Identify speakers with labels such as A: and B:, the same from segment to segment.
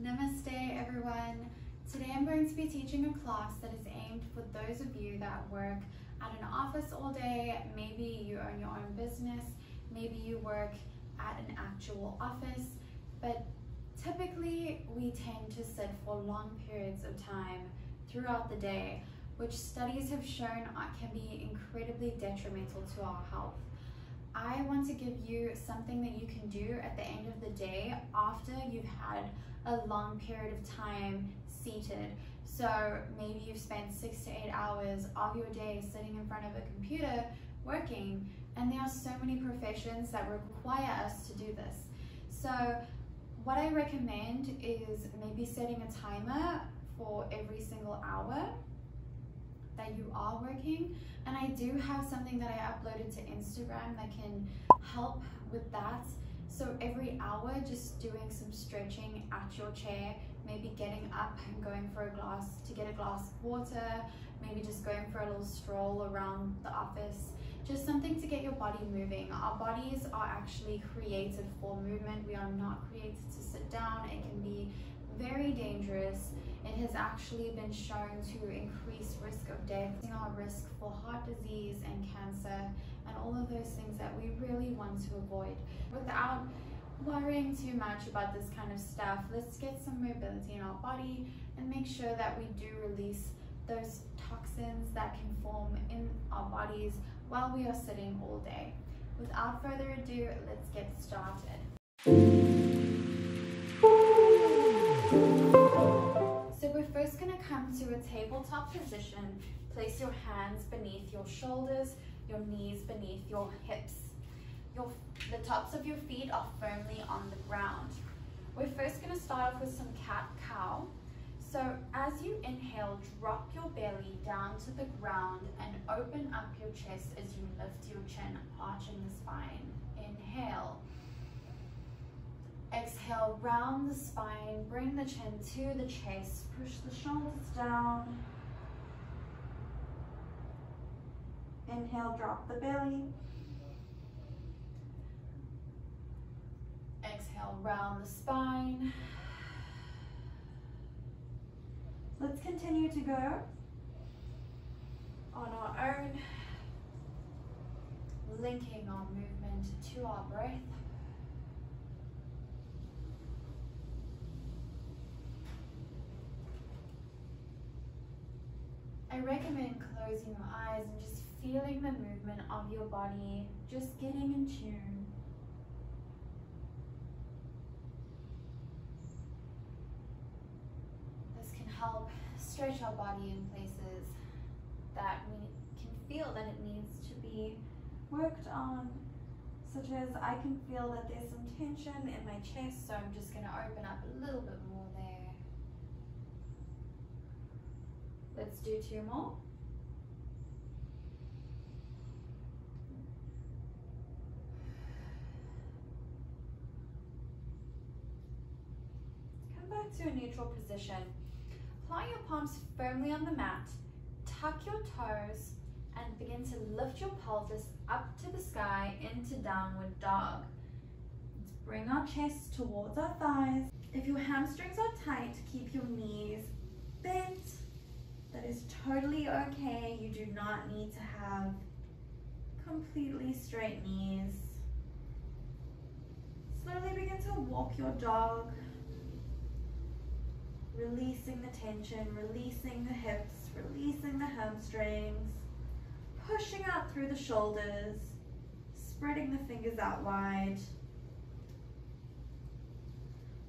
A: Namaste everyone. Today I'm going to be teaching a class that is aimed for those of you that work at an office all day. Maybe you own your own business, maybe you work at an actual office, but typically we tend to sit for long periods of time throughout the day, which studies have shown can be incredibly detrimental to our health. I want to give you something that you can do at the end of the day after you've had a long period of time seated. So maybe you've spent 6 to 8 hours of your day sitting in front of a computer working, and there are so many professions that require us to do this. So what I recommend is maybe setting a timer for every single hour that you are working, and I do have something that I uploaded to Instagram that can help with that. So every hour, just doing some stretching at your chair, maybe getting up and going for a glass of water, maybe just going for a little stroll around the office, just something to get your body moving. Our bodies are actually created for movement. We are not created to sit down. It can be very dangerous. It has actually been shown to increase risk of death, our risk for heart disease and cancer, and all of those things that we really want to avoid. Without worrying too much about this kind of stuff, let's get some mobility in our body and make sure that we do release those toxins that can form in our bodies while we are sitting all day. Without further ado, let's get started. So we're first going to come to a tabletop position. Place your hands beneath your shoulders, your knees beneath your hips. The tops of your feet are firmly on the ground. We're first going to start off with some cat-cow. So as you inhale, drop your belly down to the ground and open up your chest as you lift your chin, arching the spine. Inhale. Exhale, round the spine, bring the chin to the chest, push the shoulders down. Inhale, drop the belly. Exhale, round the spine. Let's continue to go on our own, linking our movement to our breath. I recommend closing your eyes and just feeling the movement of your body, just getting in tune. This can help stretch our body in places that we can feel that it needs to be worked on, such as I can feel that there's some tension in my chest, so I'm just going to open up a little bit more there. Let's do 2 more. Come back to a neutral position. Apply your palms firmly on the mat. Tuck your toes and begin to lift your pelvis up to the sky into downward dog. Let's bring our chest towards our thighs. If your hamstrings are tight, keep your knees bent. That is totally okay. You do not need to have completely straight knees. Slowly begin to walk your dog, releasing the tension, releasing the hips, releasing the hamstrings, pushing out through the shoulders, spreading the fingers out wide.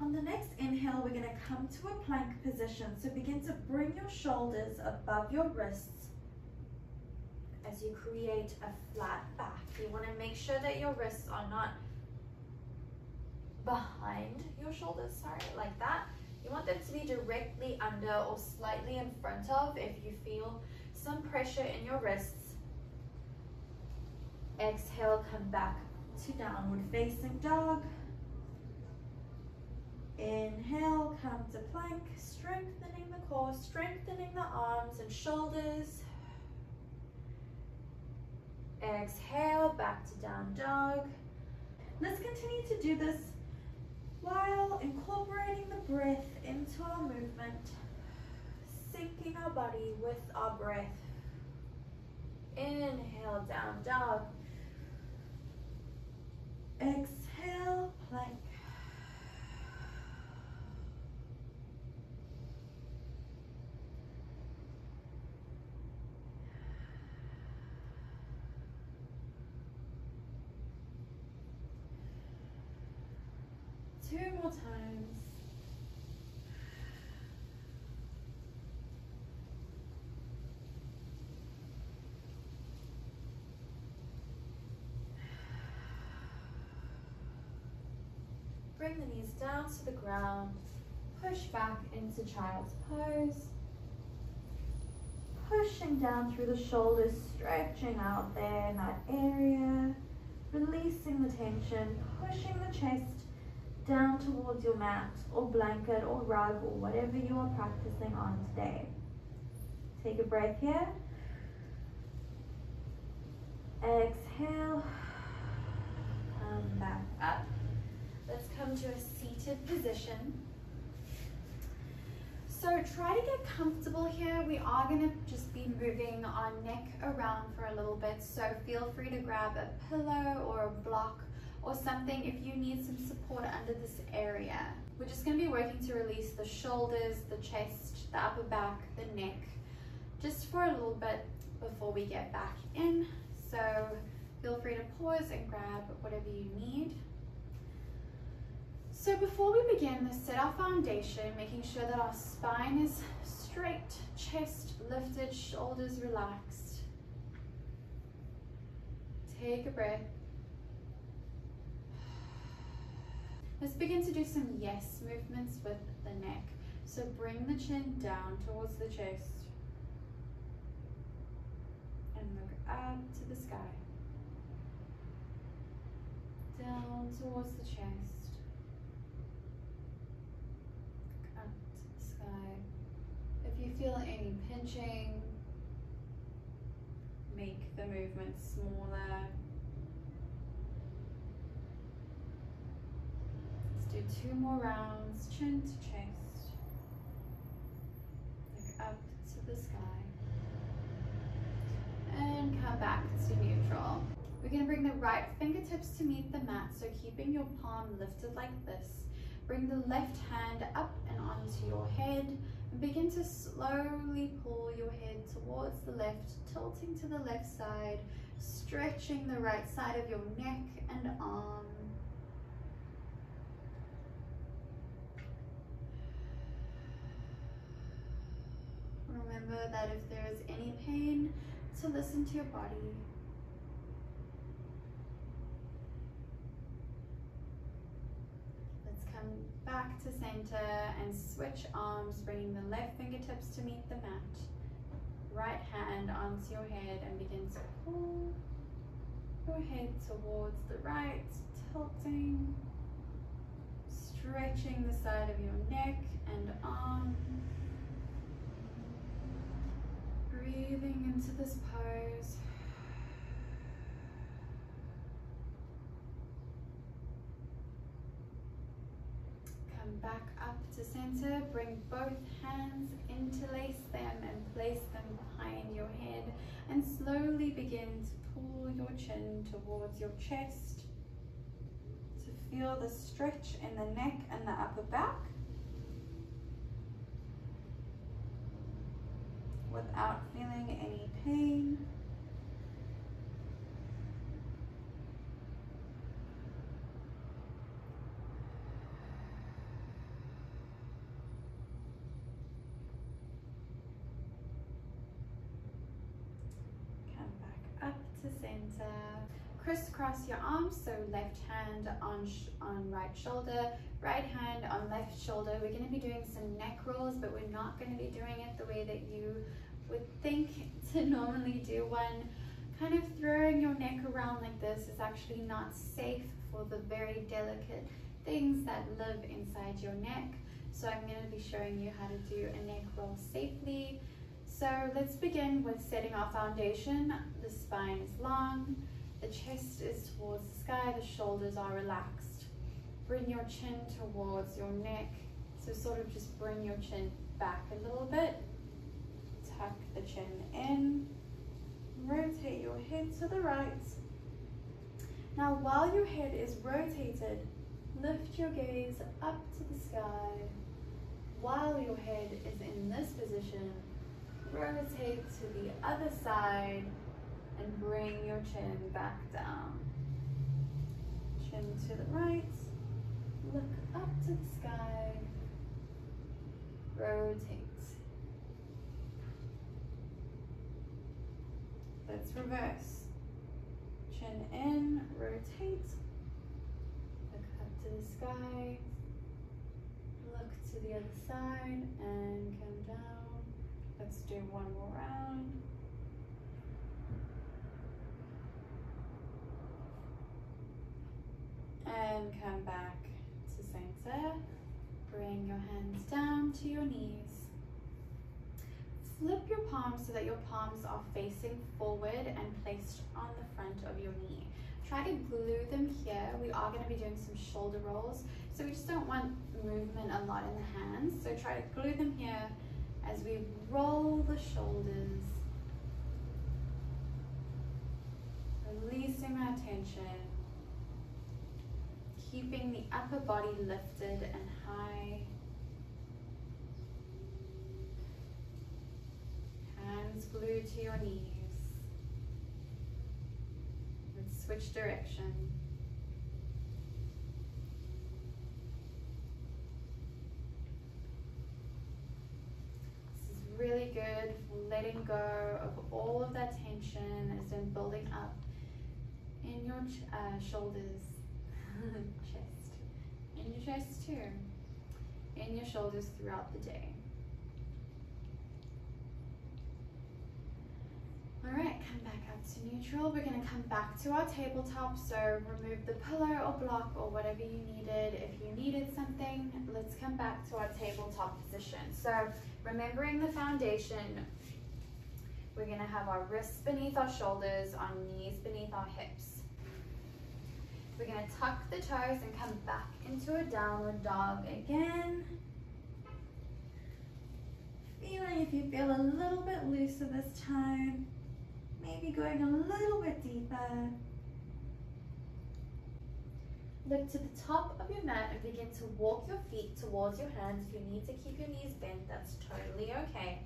A: On the next inhale, we're going to come to a plank position. So begin to bring your shoulders above your wrists as you create a flat back. You want to make sure that your wrists are not behind your shoulders, like that. You want them to be directly under or slightly in front of if you feel some pressure in your wrists. Exhale, come back to downward facing dog. Inhale, come to plank, strengthening the core, strengthening the arms and shoulders. Exhale, back to down dog. Let's continue to do this while incorporating the breath
B: into our movement, syncing our body with our breath. Inhale, down dog. Exhale, plank. Two more times. Bring the knees down to the ground. Push back into child's pose. Pushing down through the shoulders, stretching out there in that area. Releasing the tension, pushing the chest down towards your mat or blanket or rug or whatever you are practicing on today. Take a breath here. Exhale. Come back up. Let's come to a seated position.
A: So try to get comfortable here. We are going to just be moving our neck around for a little bit. So feel free to grab a pillow or a block or something if you need some support under this area. We're just going to be working to release the shoulders, the chest, the upper back, the neck, just for a little bit before we get back in. So feel free to pause and grab whatever you need. So before we begin, let's set our foundation, making sure that our spine is straight, chest lifted, shoulders relaxed. Take a breath. Let's begin to do some yes movements with the neck. So bring the chin down towards the chest and look up to the sky. Down towards the chest. Up to the sky. If you feel any pinching, make the movement smaller. Let's do 2 more rounds, chin to chest. Look up to the sky. And come back to neutral. We're going to bring the right fingertips to meet the mat, so keeping your palm lifted like this. Bring the left hand up and onto your head and begin to slowly pull your head towards the left, tilting to the left side, stretching the right side of your neck and arm. Remember that if there is any pain, to listen to your body. Let's come back to center and switch arms, bringing the left fingertips to meet the mat. Right hand onto your head and begin to pull your head towards the right, tilting, stretching the side of your neck and arm. Breathing into this pose. Come back up to center. Bring both hands, interlace them and place them behind your head. And slowly begin to pull your chin towards your chest to feel the stretch in the neck and the upper back, without feeling any pain. Come back up to center. Crisscross your arms, so left hand on right shoulder, right hand on left shoulder. We're going to be doing some neck rolls, but we're not going to be doing it the way that you would think to normally do one. Kind of throwing your neck around like this is actually not safe for the very delicate things that live inside your neck. So I'm going to be showing you how to do a neck roll safely. So let's begin with setting our foundation. The spine is long, the chest is towards the sky, the shoulders are relaxed. Bring your chin towards your neck to So sort of just bring your chin back a little bit, tuck the chin in, rotate your head to the right. Now while your head is rotated, lift your gaze up to the sky. While your head is in this position, rotate to the other side and bring your chin back down. Chin to the right, look up to the sky, rotate. Let's reverse. Chin in, rotate, look up to the sky, look to the other side and come down. Let's do one more round. And come back to center. Bring your hands down to your knees. Flip your palms so that your palms are facing forward and placed on the front of your knee. Try to glue them here. We are going to be doing some shoulder rolls, so we just don't want movement a lot in the hands. So try to glue them here as we roll the shoulders, releasing our tension, keeping the upper body lifted and high. Hands glued to your knees. Let's switch direction. This is really good for letting go of all of that tension that's been building up in your shoulders, chest, in your chest too, in your shoulders throughout the day. All right, come back up to neutral. We're gonna come back to our tabletop. So remove the pillow or block or whatever you needed. If you needed something, let's come back to our tabletop position. So remembering the foundation, we're gonna have our wrists beneath our shoulders, our knees beneath our hips. We're gonna tuck the toes and come back into a downward dog again. Feeling if you feel a little bit looser this time. Maybe going a little bit deeper. Look to the top of your mat and begin to walk your feet towards your hands. If you need to keep your knees bent, that's totally okay.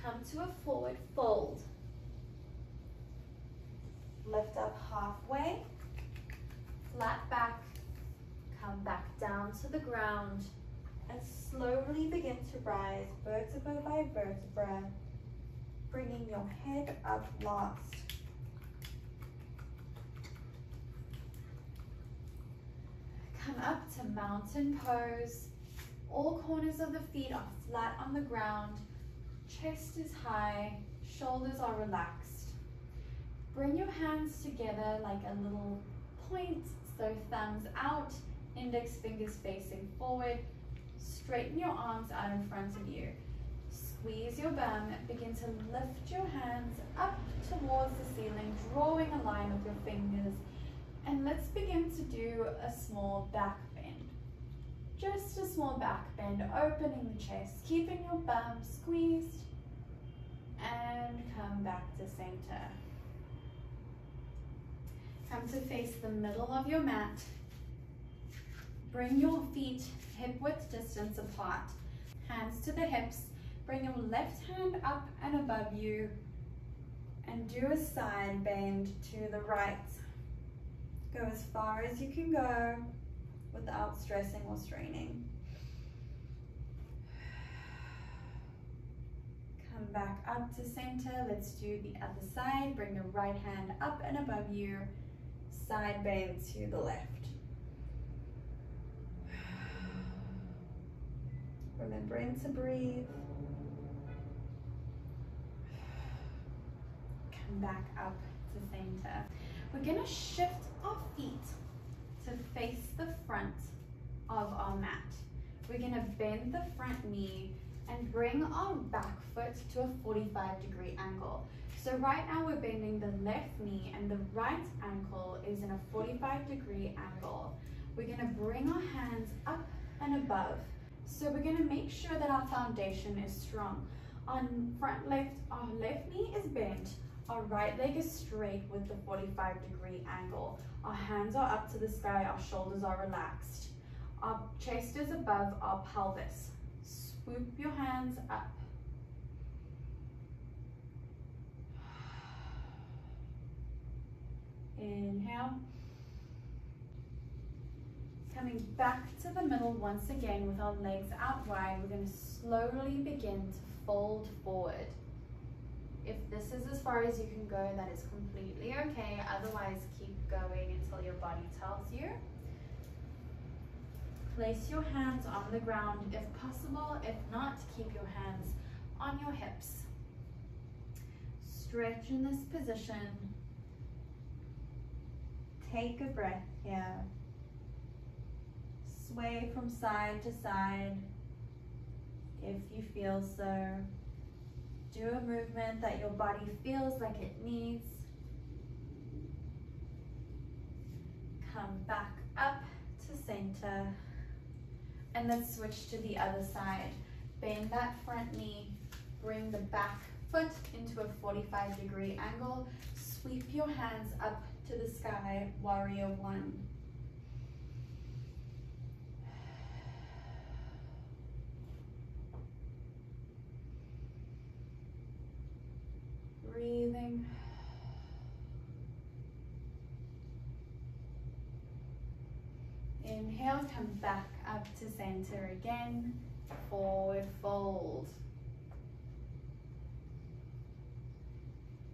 A: Come to a forward fold. Lift up halfway, flat back, come back down to the ground, and slowly begin to rise vertebra by vertebra, bringing your head up last. Come up to mountain pose. All corners of the feet are flat on the ground. Chest is high, shoulders are relaxed. Bring your hands together like a little point, so thumbs out, index fingers facing forward. Straighten your arms out in front of you. Squeeze your bum, begin to lift your hands up towards the ceiling, drawing a line with your fingers. And let's begin to do a small back bend. Just a small back bend, opening the chest, keeping your bum squeezed, and come back to center. Come to face the middle of your mat. Bring your feet hip-width distance apart. Hands to the hips. Bring your left hand up and above you. And do a side bend to the right. Go as far as you can go without stressing or straining. Come back up to center. Let's do the other side. Bring your right hand up and above you. Side bend to the left. Remembering to breathe. Come back up to center. We're going to shift our feet to face the front of our mat. We're going to bend the front knee and bring our back foot to a 45-degree angle. So right now we're bending the left knee and the right ankle is in a 45-degree angle. We're going to bring our hands up and above. So we're going to make sure that our foundation is strong. Our left knee is bent, our right leg is straight with the 45-degree angle. Our hands are up to the sky, our shoulders are relaxed. Our chest is above our pelvis. Swoop your hands up. Inhale. Coming back to the middle once again with our legs out wide, we're going to slowly begin to fold forward. If this is as far as you can go, that is completely okay. Otherwise, keep going until your body tells you. Place your hands on the ground if possible. If not, keep your hands on your hips. Stretch in this position. Take a breath here. Sway from side to side if you feel so. Do a movement that your body feels like it needs. Come back up to center. And let's switch to the other side. Bend that front knee. Bring the back foot into a 45-degree angle. Sweep your hands up to the sky, warrior one. Breathing. Inhale, come back up to center again. Forward fold.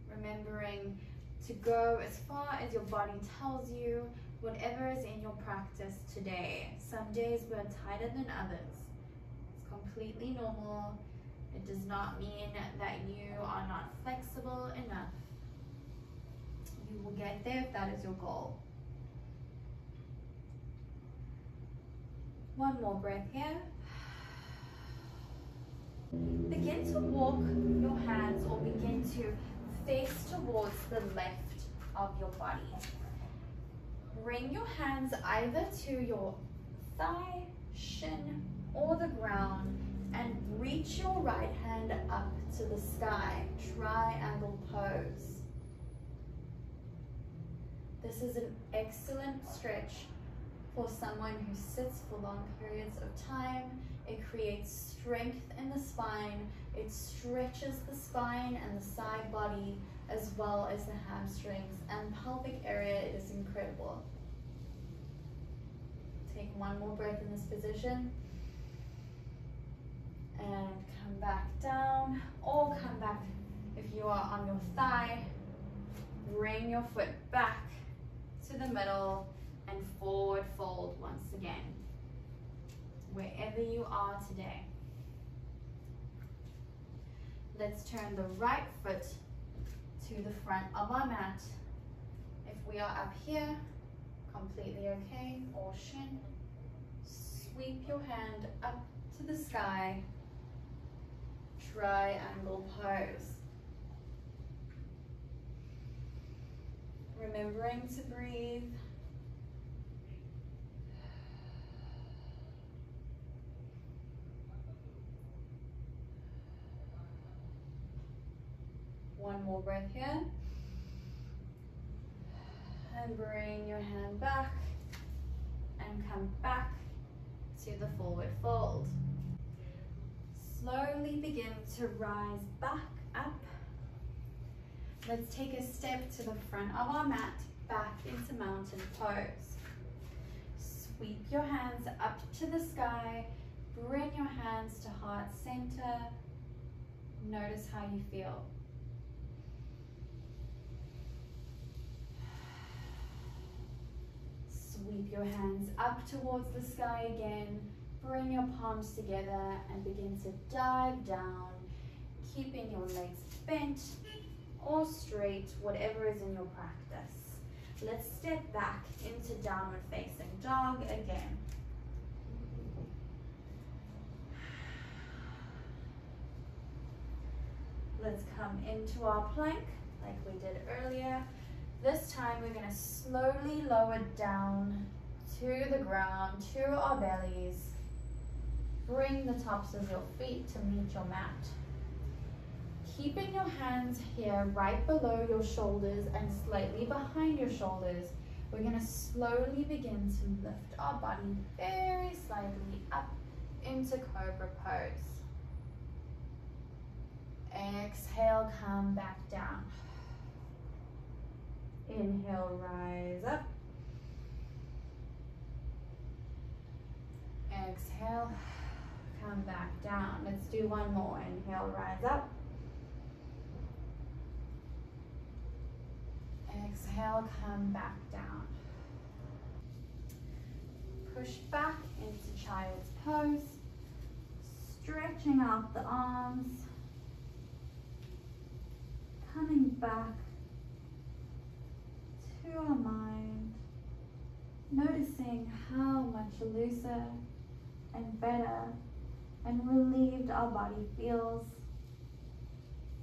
A: Remembering to go as far as your body tells you, whatever is in your practice today. Some days we're tighter than others. It's completely normal. It does not mean that you are not flexible enough. You will get there if that is your goal. One more breath here. Begin to walk your hands or begin to face towards the left of your body. Bring your hands either to your thigh, shin, or the ground, and reach your right hand up to the sky. Triangle pose. This is an excellent stretch for someone who sits for long periods of time. It creates strength in the spine. It stretches the spine and the side body as well as the hamstrings and pelvic area. It is incredible. Take one more breath in this position. And come back down, or come back if you are on your thigh. Bring your foot back to the middle and forward fold once again, wherever you are today. Let's turn the right foot to the front of our mat. If we are up here, completely okay, or shin. Sweep your hand up to the sky. Triangle pose. Remembering to breathe. One more breath here. And bring your hand back and come back to the forward fold. Slowly begin to rise back up. Let's take a step to the front of our mat, back into mountain pose. Sweep your hands up to the sky. Bring your hands to heart center. Notice how you feel. Sweep your hands up towards the sky again. Bring your palms together and begin to dive down, keeping your legs bent or straight, whatever is in your practice. Let's step back into downward facing dog again. Let's come into our plank like we did earlier. This time we're going to slowly lower down to the ground, to our bellies.
B: Bring the tops of your feet to meet your mat. Keeping your hands here right below your shoulders and slightly behind your shoulders, we're going to slowly begin to lift our body very slightly up into Cobra Pose. Exhale, come back down. Inhale, rise up. Exhale, come back down. Let's do one more. Inhale, rise up. Exhale, come back down. Push back into Child's Pose. Stretching out the arms. Coming back to our mind. Noticing how much looser and better and relieved our body feels.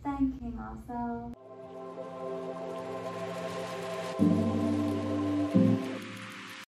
B: Thanking ourselves.